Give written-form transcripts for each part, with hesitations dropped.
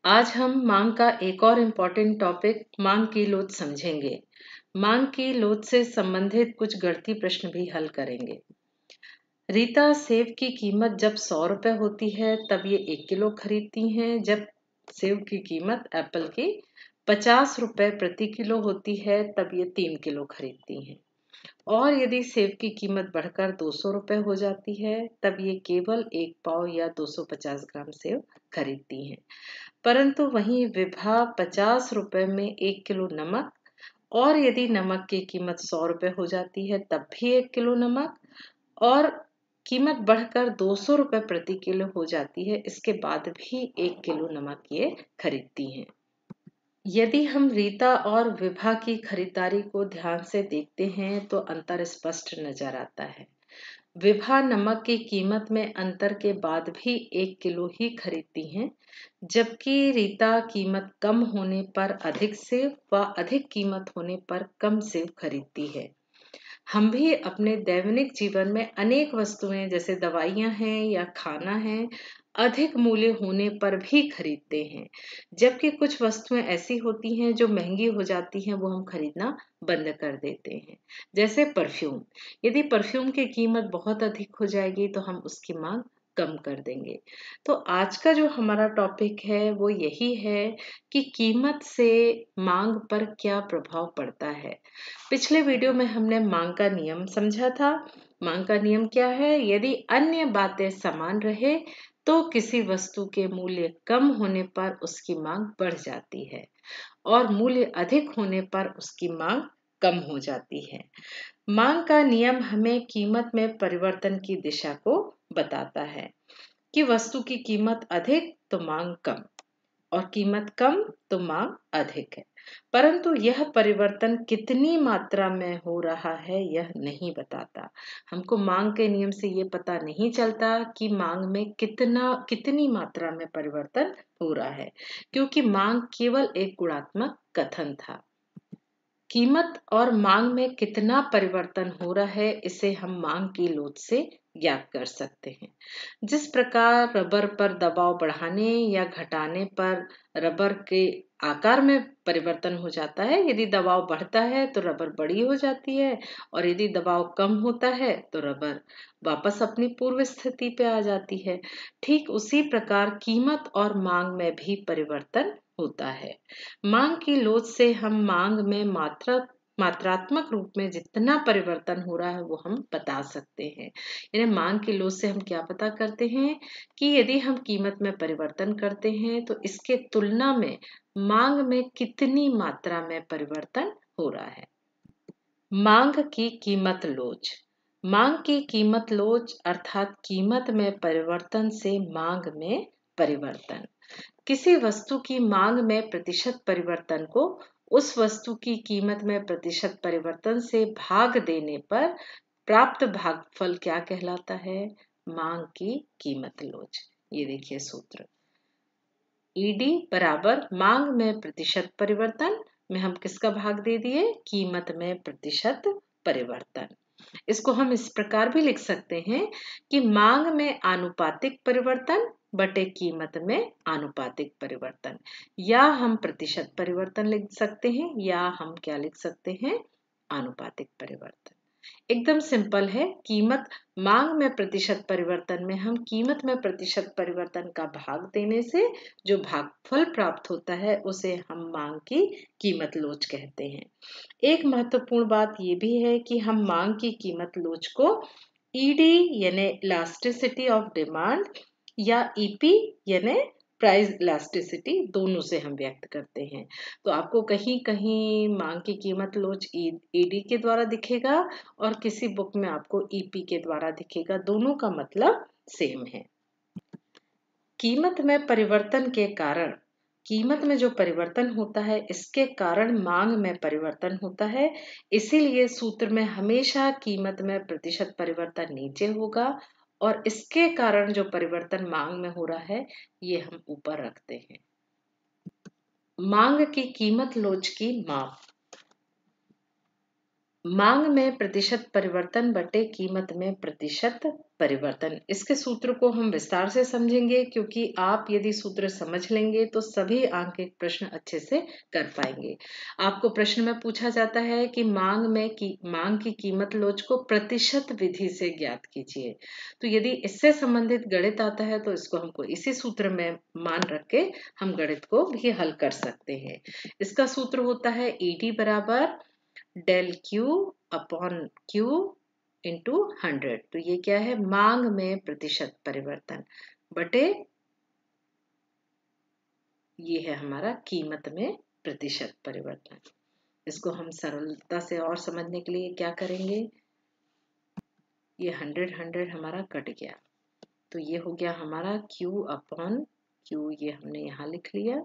आज हम मांग का एक और इम्पोर्टेंट टॉपिक मांग की लोच समझेंगे। मांग की लोच से संबंधित कुछ गणितीय प्रश्न भी हल करेंगे। रीता सेब की कीमत जब 100 रुपए होती है तब ये 1 किलो खरीदती हैं। जब सेब की कीमत एप्पल की 50 रुपए प्रति किलो होती है तब ये 3 किलो खरीदती हैं। और यदि सेब की कीमत बढ़कर 200 रुपए हो जाती है तब ये केवल 1 पाव या 250 ग्राम सेब खरीदती हैं। परंतु वहीं विभा 50 रुपए में 1 किलो नमक, और यदि नमक की कीमत 100 रुपए हो जाती है तब भी 1 किलो नमक, और कीमत बढ़कर 200 रुपए प्रति किलो हो जाती है, इसके बाद भी 1 किलो नमक ये खरीदती हैं। यदि हम रीता और विभा की खरीदारी को ध्यान से देखते हैं तो अंतर स्पष्ट नजर आता है। विभा नमक की कीमत में अंतर के बाद भी 1 किलो ही खरीदती हैं, जबकि रीता कीमत कम होने पर अधिक सेब व अधिक कीमत होने पर कम सेब खरीदती है। हम भी अपने दैनिक जीवन में अनेक वस्तुएं जैसे दवाइयां हैं या खाना है अधिक मूल्य होने पर भी खरीदते हैं, जबकि कुछ वस्तुएं ऐसी होती हैं जो महंगी हो जाती हैं, वो हम खरीदना बंद कर देते हैं। जैसे परफ्यूम, यदि परफ्यूम की कीमत बहुत अधिक हो जाएगी तो हम उसकी मांग कम कर देंगे। तो आज का जो हमारा टॉपिक है वो यही है कि कीमत से मांग पर क्या प्रभाव पड़ता है। पिछले वीडियो में हमने मांग का नियम समझा था। मांग का नियम क्या है? यदि अन्य बातें समान रहे तो किसी वस्तु के मूल्य कम होने पर उसकी मांग बढ़ जाती है और मूल्य अधिक होने पर उसकी मांग कम हो जाती है। मांग का नियम हमें कीमत में परिवर्तन की दिशा को बताता है कि वस्तु की कीमत अधिक तो मांग कम, और कीमत कम तो मांग अधिक है। परंतु यह परिवर्तन कितनी मात्रा में हो रहा है यह नहीं बताता। हमको मांग के नियम से ये पता नहीं चलता कि मांग में कितनी मात्रा में परिवर्तन हो रहा है, क्योंकि मांग केवल एक गुणात्मक कथन था। कीमत और मांग में कितना परिवर्तन हो रहा है इसे हम मांग की लोच से ज्ञात कर सकते हैं। जिस प्रकार रबर पर दबाव बढ़ाने या घटाने पर रबर के आकार में परिवर्तन हो जाता है। यदि दबाव बढ़ता है तो रबर बड़ी हो जाती है, और यदि दबाव कम होता है तो रबर वापस अपनी पूर्व स्थिति पे आ जाती है। ठीक उसी प्रकार कीमत और मांग में भी परिवर्तन होता है। मांग की लोच से हम मांग में मात्रात्मक रूप में जितना परिवर्तन हो रहा है वो हम बता सकते हैं। यानी मांग की लोच से हम क्या पता करते हैं कि यदि हम कीमत में परिवर्तन करते हैं तो इसके तुलना में मांग में कितनी मात्रा में परिवर्तन हो रहा है। मांग की कीमत लोच। मांग की कीमत लोच अर्थात कीमत में परिवर्तन से मांग में परिवर्तन। किसी वस्तु की मांग में प्रतिशत परिवर्तन को उस वस्तु की कीमत में प्रतिशत परिवर्तन से भाग देने पर प्राप्त भागफल क्या कहलाता है? मांग की कीमत लोच। ये देखिए सूत्र, ईडी बराबर मांग में प्रतिशत परिवर्तन में हम किसका भाग दे दिए? कीमत में प्रतिशत परिवर्तन। इसको हम इस प्रकार भी लिख सकते हैं कि मांग में आनुपातिक परिवर्तन बटे कीमत में आनुपातिक परिवर्तन, या हम प्रतिशत परिवर्तन लिख सकते हैं, या हम क्या लिख सकते हैं? आनुपातिक परिवर्तन। एकदम सिंपल है। कीमत मांग में प्रतिशत परिवर्तन में हम कीमत में प्रतिशत परिवर्तन का भाग देने से जो भागफल प्राप्त होता है उसे हम मांग की कीमत लोच कहते हैं। एक महत्वपूर्ण बात यह भी है कि हम मांग की कीमत लोच को ईडी यानी इलास्टिसिटी ऑफ डिमांड या ईपी यानी प्राइस इलास्टिसिटी, दोनों से हम व्यक्त करते हैं। तो आपको कहीं कहीं मांग की कीमत लोच ईडी के द्वारा दिखेगा और किसी बुक में आपको ईपी के द्वारा दिखेगा। दोनों का मतलब सेम है। कीमत में परिवर्तन के कारण, कीमत में जो परिवर्तन होता है इसके कारण मांग में परिवर्तन होता है। इसीलिए सूत्र में हमेशा कीमत में प्रतिशत परिवर्तन नीचे होगा और इसके कारण जो परिवर्तन मांग में हो रहा है ये हम ऊपर रखते हैं। मांग की कीमत लोच की माप। मांग में प्रतिशत परिवर्तन बटे कीमत में प्रतिशत परिवर्तन। इसके सूत्र को हम विस्तार से समझेंगे, क्योंकि आप यदि सूत्र समझ लेंगे तो सभी आंकिक प्रश्न अच्छे से कर पाएंगे। आपको प्रश्न में पूछा जाता है कि मांग की कीमत लोच को प्रतिशत विधि से ज्ञात कीजिए। तो यदि इससे संबंधित गणित आता है तो इसको हमको इसी सूत्र में मान रख के हम गणित को भी हल कर सकते हैं। इसका सूत्र होता है ED बराबर del Q upon Q into 100। तो ये क्या है, मांग में प्रतिशत परिवर्तन बटे ये है हमारा कीमत में प्रतिशत परिवर्तन। इसको हम सरलता से और समझने के लिए क्या करेंगे, ये 100 हमारा कट गया, तो ये हो गया हमारा Q अपॉन Q, ये हमने यहाँ लिख लिया,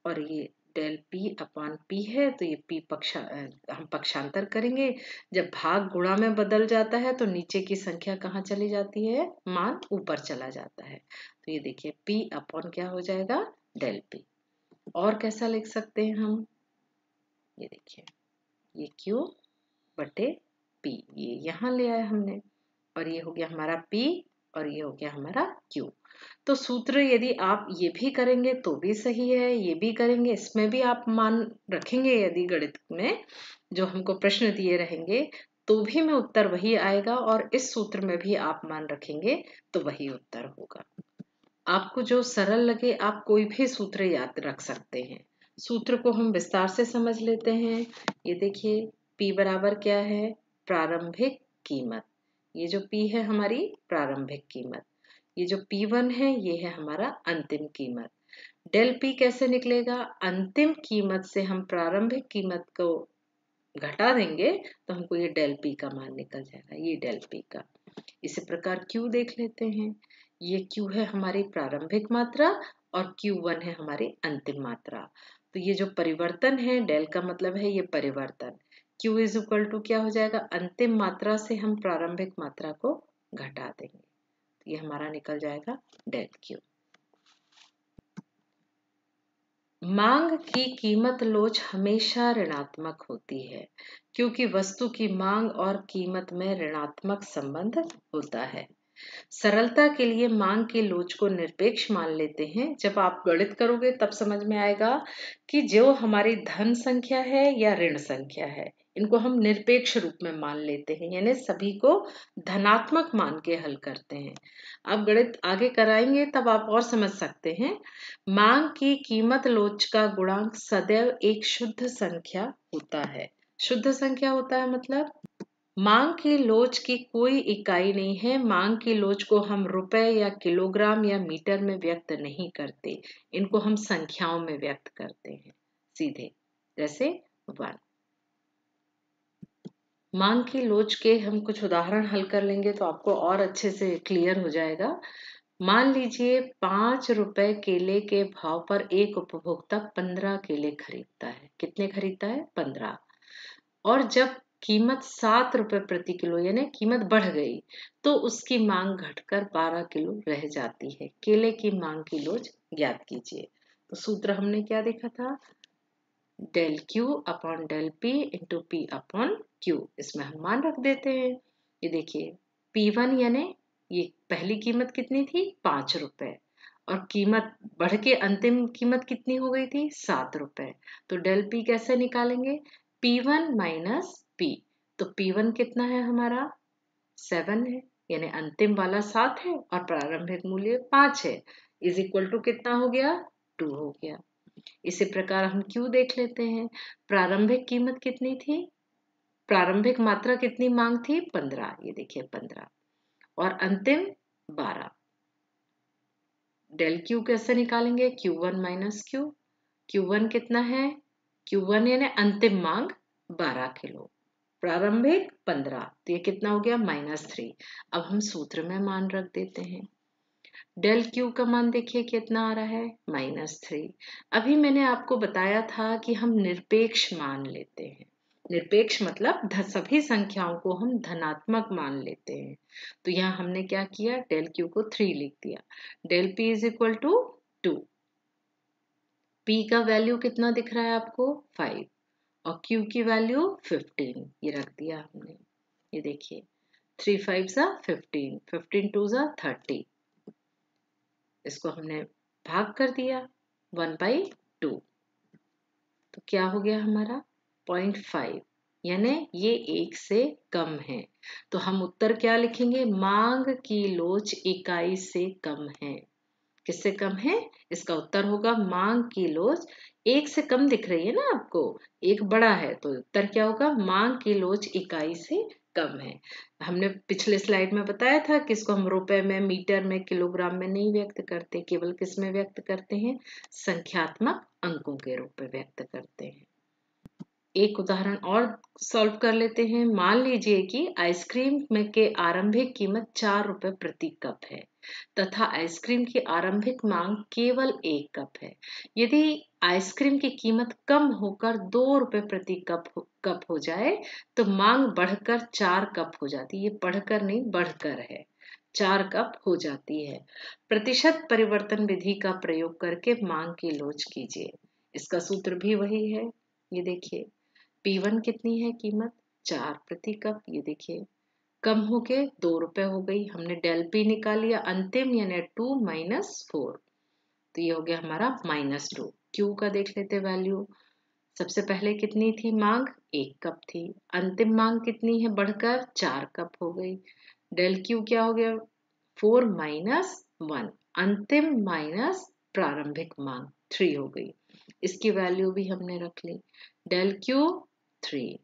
और ये डेल P अपॉन P है, तो ये P हम पक्षांतर करेंगे। जब भाग गुणा में बदल जाता है तो नीचे की संख्या कहाँ चली जाती है, मान ऊपर चला जाता है। तो ये देखिए P अपॉन क्या हो जाएगा, डेल P। और कैसा लिख सकते हैं हम, ये देखिए ये Q बटे P, ये यहाँ ले आए हमने, और ये हो गया हमारा P और ये हो गया हमारा Q। तो सूत्र यदि आप ये भी करेंगे तो भी सही है, ये भी करेंगे, इसमें भी आप मान रखेंगे, यदि गणित में जो हमको प्रश्न दिए रहेंगे तो भी में उत्तर वही आएगा, और इस सूत्र में भी आप मान रखेंगे तो वही उत्तर होगा। आपको जो सरल लगे आप कोई भी सूत्र याद रख सकते हैं। सूत्र को हम विस्तार से समझ लेते हैं। ये देखिए P बराबर क्या है, प्रारंभिक कीमत। ये जो P है हमारी प्रारंभिक कीमत, ये जो P1 है ये है हमारा अंतिम कीमत। डेल P कैसे निकलेगा, अंतिम कीमत से हम प्रारंभिक कीमत को घटा देंगे तो हमको ये डेल P का मान निकल जाएगा, ये डेल P का। इसी प्रकार Q देख लेते हैं, ये Q है हमारी प्रारंभिक मात्रा और Q1 है हमारी अंतिम मात्रा। तो ये जो परिवर्तन है, डेल का मतलब है ये परिवर्तन, Q इज इक्वल टू क्या हो जाएगा, अंतिम मात्रा से हम प्रारंभिक मात्रा को घटा देंगे, तो ये हमारा निकल जाएगा डेल Q। मांग की कीमत लोच हमेशा ऋणात्मक होती है, क्योंकि वस्तु की मांग और कीमत में ऋणात्मक संबंध होता है। सरलता के लिए मांग की लोच को निरपेक्ष मान लेते हैं। जब आप गणित करोगे तब समझ में आएगा कि जो हमारी धन संख्या है या ऋण संख्या है, इनको हम निरपेक्ष रूप में मान लेते हैं, यानी सभी को धनात्मक मान के हल करते हैं। आप गणित आगे कराएंगे तब आप और समझ सकते हैं। मांग की कीमत लोच का गुणांक सदैव एक शुद्ध संख्या होता है। शुद्ध संख्या होता है मतलब मांग की लोच की कोई इकाई नहीं है। मांग की लोच को हम रुपए या किलोग्राम या मीटर में व्यक्त नहीं करते, इनको हम संख्याओं में व्यक्त करते हैं सीधे, जैसे 1। मांग की लोच के हम कुछ उदाहरण हल कर लेंगे तो आपको और अच्छे से क्लियर हो जाएगा। मान लीजिए 5 रुपए केले के भाव पर एक उपभोक्ता 15 केले खरीदता है। कितने खरीदता है, 15। और जब कीमत 7 रुपए प्रति किलो यानी कीमत बढ़ गई तो उसकी मांग घटकर 12 किलो रह जाती है। केले की मांग की लोच ज्ञात कीजिए। तो सूत्र हमने क्या देखा था, del Q upon del P into P upon Q। इसमें हम मान रख देते हैं। ये देखिए P1 यानी ये पहली कीमत कितनी थी, 5 रुपए, और कीमत बढ़ के अंतिम कीमत कितनी हो गई थी, 7 रुपए। तो डेल P कैसे निकालेंगे, P1 माइनस P। तो P1 कितना है हमारा, 7 है, यानी अंतिम वाला 7 है और प्रारंभिक मूल्य 5 है, इज इक्वल टू कितना हो गया, 2 हो गया। इसी प्रकार हम Q देख लेते हैं। प्रारंभिक कीमत कितनी थी, प्रारंभिक मात्रा कितनी मांग थी, 15, ये देखिए 15, और अंतिम 12। डेल Q कैसे निकालेंगे, Q1 माइनस Q। Q1 कितना है, Q1 यानी अंतिम मांग 12 किलो, प्रारंभिक 15, तो ये कितना हो गया, -3। अब हम सूत्र में मान रख देते हैं। डेल Q का मान देखिए कितना आ रहा है, -3। अभी मैंने आपको बताया था कि हम निरपेक्ष मान लेते हैं। निरपेक्ष मतलब सभी संख्याओं को हम धनात्मक मान लेते हैं। तो यहाँ हमने क्या किया, डेल Q को 3 लिख दिया। Del P is equal to 2। P का वैल्यू कितना दिख रहा है आपको, 5। और Q की वैल्यू 15, ये रख दिया हमने। ये देखिए 3 5 15, 15 2 30, इसको हमने भाग कर दिया 1/2, तो क्या हो गया हमारा 0.5, यानी ये 1 से कम है। तो हम उत्तर क्या लिखेंगे, मांग की लोच इकाई से कम है। किससे कम है, इसका उत्तर होगा मांग की लोच 1 से कम दिख रही है ना आपको, 1 बड़ा है, तो उत्तर क्या होगा, मांग की लोच इकाई से कम है। हमने पिछले स्लाइड में बताया था कि इसको हम रुपए में, मीटर में, किलोग्राम में नहीं व्यक्त करते, केवल किस में व्यक्त करते हैं, संख्यात्मक अंकों के रूप में व्यक्त करते हैं। एक उदाहरण और सॉल्व कर लेते हैं। मान लीजिए कि आइसक्रीम में के आरंभिक कीमत 4 रुपए प्रति कप है तथा आइसक्रीम की आरंभिक मांग केवल 1 कप है। यदि आइसक्रीम की कीमत कम होकर 2 रुपए प्रति कप हो जाए तो मांग बढ़कर 4 कप हो जाती है। ये बढ़कर नहीं, बढ़कर है, 4 कप हो जाती है। प्रतिशत परिवर्तन विधि का प्रयोग करके मांग की लोच कीजिए। इसका सूत्र भी वही है। ये देखिए P1 कितनी है कीमत, 4 प्रति कप। ये देखिए कम होके 2 रुपए हो गई, हमने डेल P निकाल लिया अंतिम, यानी 2 - 4, तो ये हो गया हमारा -2। Q का देख लेते वैल्यू। सबसे पहले कितनी थी मांग, 1 कप थी, अंतिम मांग कितनी है, बढ़कर 4 कप हो गई। डेल Q क्या हो गया, 4 - 1, अंतिम माइनस प्रारंभिक मांग 3 हो गई। इसकी वैल्यू भी हमने रख ली, डेल Q 3,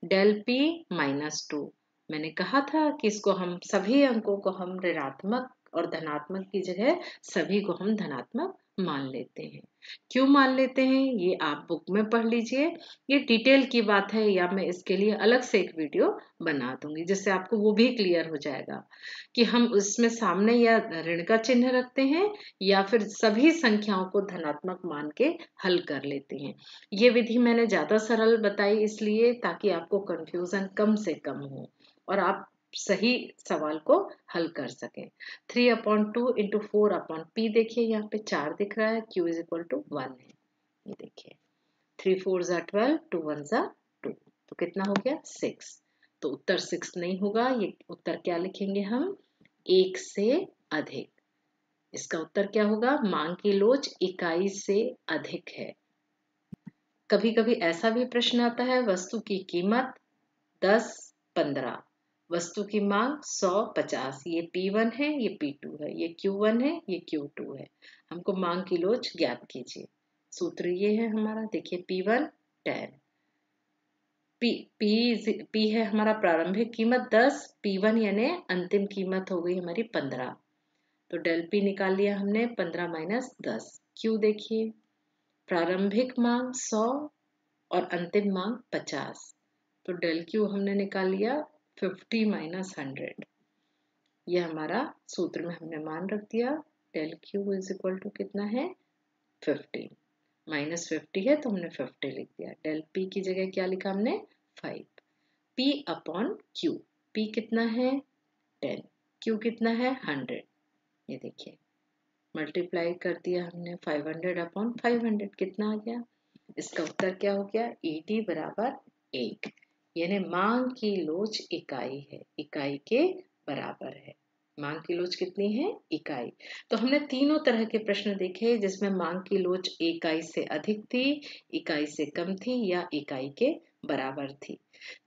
डेल P -2। मैंने कहा था कि इसको हम सभी अंकों को हम ऋणात्मक और धनात्मक की जगह सभी को हम धनात्मक मान लेते हैं। क्यों मान लेते हैं ये आप बुक में पढ़ लीजिए, ये डिटेल की बात है, या मैं इसके लिए अलग से एक वीडियो बना दूंगी जिससे आपको वो भी क्लियर हो जाएगा कि हम उसमें सामने या ऋण का चिन्ह रखते हैं या फिर सभी संख्याओं को धनात्मक मान के हल कर लेते हैं। ये विधि मैंने ज्यादा सरल बताई इसलिए ताकि आपको कंफ्यूजन कम से कम हो और आप सही सवाल को हल कर सकें। 3/2 × 4/P देखिए, यहाँ पे 4 दिख रहा है, Q = 1 है। ये देखिए 3 4 12, 2 1 2, तो कितना हो गया 6। तो उत्तर 6 नहीं होगा, ये उत्तर क्या लिखेंगे हम, 1 से अधिक। इसका उत्तर क्या होगा, मांग की लोच इकाई से अधिक है। कभी कभी ऐसा भी प्रश्न आता है, वस्तु की कीमत 10 15, वस्तु की मांग 100 50, ये P1 है, ये P2 है, ये Q1 है, ये Q2 है। हमको मांग की लोच ज्ञात कीजिए। सूत्र ये है हमारा, देखिए P1 10, P है हमारा प्रारंभिक कीमत 10, P1 यानी अंतिम कीमत हो गई हमारी 15, तो डेल P निकाल लिया हमने 15 - 10। Q देखिए प्रारंभिक मांग 100 और अंतिम मांग 50, तो डेल Q हमने निकाल लिया 50 - 100। यह हमारा सूत्र में हमने मान रख दिया, डेल Q = कितना है 50, -50 है तो हमने 50 लिख दिया। डेल P की जगह क्या लिखा हमने 5, P/Q, P कितना है 10, Q कितना है 100। ये देखिए मल्टीप्लाई कर दिया हमने, 500/500 कितना आ गया, इसका उत्तर क्या हो गया, 80 = 1, यानी मांग की लोच इकाई है, इकाई के बराबर है। मांग की लोच कितनी है, इकाई। तो हमने तीनों तरह के प्रश्न देखे जिसमें मांग की लोच इकाई से अधिक थी, इकाई से कम थी या इकाई के बराबर थी।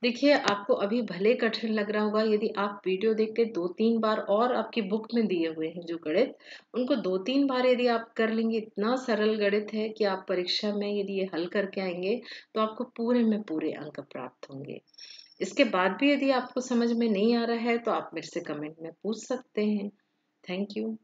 देखिए आपको अभी भले कठिन लग रहा होगा, यदि आप वीडियो देख के 2-3 बार, और आपकी बुक में दिए हुए हैं जो गणित, उनको 2-3 बार यदि आप कर लेंगे, इतना सरल गणित है कि आप परीक्षा में यदि ये हल करके आएंगे तो आपको पूरे में पूरे अंक प्राप्त होंगे। इसके बाद भी यदि आपको समझ में नहीं आ रहा है तो आप मेरे से कमेंट में पूछ सकते हैं। Thank you.